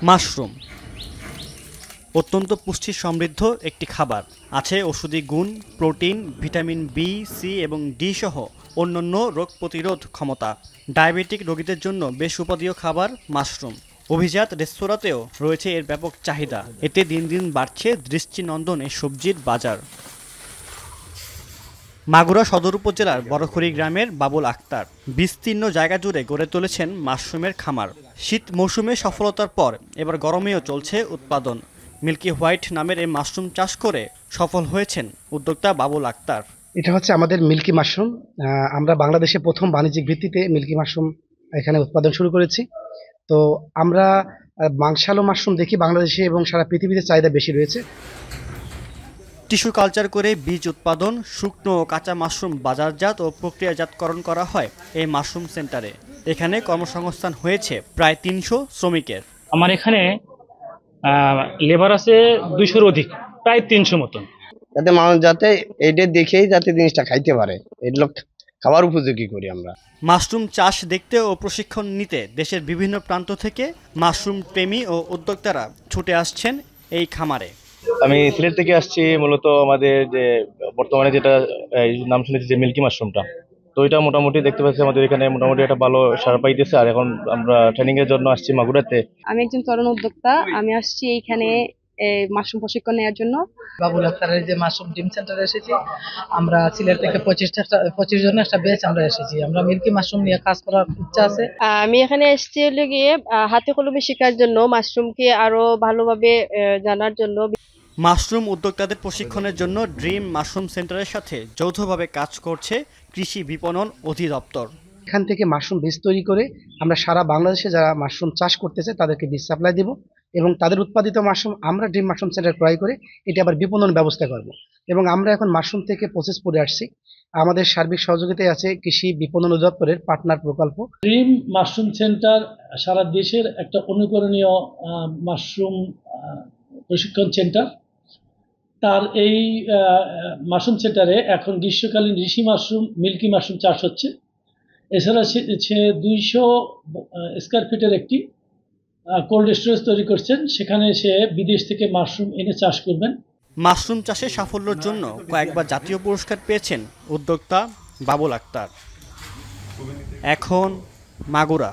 Mushroom অত্যন্ত পুষ্টি সমৃদ্ধ একটি খাবার। আছে ওষুধি গুণ, প্রোটিন, ভিটামিন বি, সি এবং ডি সহ অন্যান্য রোগ প্রতিরোধ ক্ষমতা। ডায়াবেটিক রোগীদের জন্য বেশ উপাদেয় খাবার মাশরুম। অভিজাত রেস্তোরাঁতেও রয়েছে এর ব্যাপক চাহিদা। এতে দিন দিন বাড়ছে দৃষ্টিনন্দন এই সবজির বাজার। মাগুরা সদর উপজেলার বড়খড়ি গ্রামের বাবুল আক্তার বিস্তীর্ণ জায়গা জুড়ে গড়ে তুলেছেন মাশরুমের খামার। শীত মৌসুমে সফলতার পর এবার গরমেও চলছে উৎপাদন। মিল্কি হোয়াইট নামের এই মাশরুম চাষ করে সফল হয়েছেন উদ্যোক্তা বাবুল আক্তার। এটা হচ্ছে আমাদের মিল্কি মাশরুম। আমরা বাংলাদেশে প্রথম বাণিজ্যিক ভিত্তিতে মিল্কি মাশরুম এখানে উৎপাদন শুরু করেছি। তো আমরা মাংসালো মাশরুম দেখি বাংলাদেশে এবং সারা পৃথিবীতে চাহিদা বেশি রয়েছে। টিস্যু কালচার করে বীজ উৎপাদন, শুকনো ও কাঁচা মাশরুম বাজারজাত ও প্রক্রিয়াজাতকরণ করা হয় এই মাশরুম সেন্টারে। এখানে কর্মসংস্থান হয়েছে প্রায় ৩০০ শ্রমিকের। আমার এখানে লেবার আছে ২০০-র অধিক, প্রায় ৩০০ মতন। যাতে মানুষ যাতে এইটা দেখেই যাতে জিনিসটা খাইতে পারে, এগুলো খাবার উপযোগী করি আমরা। মাশরুম চাষ দেখতে ও প্রশিক্ষণ নিতে দেশের বিভিন্ন প্রান্ত থেকে মাশরুম প্রেমী ও উদ্যোক্তারা ছুটে আসছেন এই খামারে। আমি সিলেট থেকে আসছি। মূলত আমাদের যে বর্তমানে যেটা নাম শুনেছি যে মিল্কি মাশরুমটা, তো এটা মোটামুটি দেখতে পাচ্ছি আমাদের এখানে মোটামুটি একটা ভালো সাড়া পাইতেছে। আর এখন আমরা ট্রেনিং এর জন্য আসছি মাগুরাতে। আমি একজন তরুণ উদ্যোক্তা। আমি আসছি এইখানে মাশরুম প্রশিক্ষণ নেওয়ার জন্য। বাবুল আক্তারের যে মাশরুম ডিম সেন্টারে এসেছি। আমরা সিলেট থেকে 25 জনের একটা ব্যাচ আমরা এসেছি। আমরা মিল্কি মাশরুম নিয়ে কাজ করার ইচ্ছা আছে। আমি এখানে এসেছি গিয়ে হাতে কলমে শেখার জন্য, মাশরুমকে আরো ভালোভাবে জানার জন্য। মাশরুম উদ্যোক্তাদের প্রশিক্ষণের জন্য ড্রিম মাশরুম সেন্টারের সাথে যৌথভাবে কাজ করছে কৃষি বিপণন অধিদপ্তর। এখান থেকে মাশরুম বীজ তৈরি করে আমরা সারা বাংলাদেশে যারা মাশরুম চাষ করতেছে তাদেরকে বীজ সাপ্লাই দেব এবং তাদের উৎপাদিত মাশরুম আমরা ড্রিম মাশরুম সেন্টার ক্রয় করে এটা আবার বিপণন ব্যবস্থা করব। এবং আমরা এখন মাশরুম থেকে প্রসেস করে আসছি। আমাদের সার্বিক সহযোগিতায় আছে কৃষি বিপণন অধিদপ্তরের পার্টনার প্রকল্প। ড্রিম মাশরুম সেন্টার সারা দেশের একটা অনুকরণীয় মাশরুম প্রশিক্ষণ সেন্টার। তার এই মাশরুম সেন্টারে এখন গ্রীষ্মকালীন ঋষি মাশরুম, মিল্কি মাশরুম চাষ হচ্ছে। এছাড়া সে ২০০ স্কয়ার ফিটের একটি কোল্ড স্টোরেজ তৈরি করছেন। সেখানে সে বিদেশ থেকে মাশরুম এনে চাষ করবেন। মাশরুম চাষে সাফল্যের জন্য কয়েকবার জাতীয় পুরস্কার পেয়েছেন উদ্যোক্তা বাবুল আক্তার। এখন মাগুরা।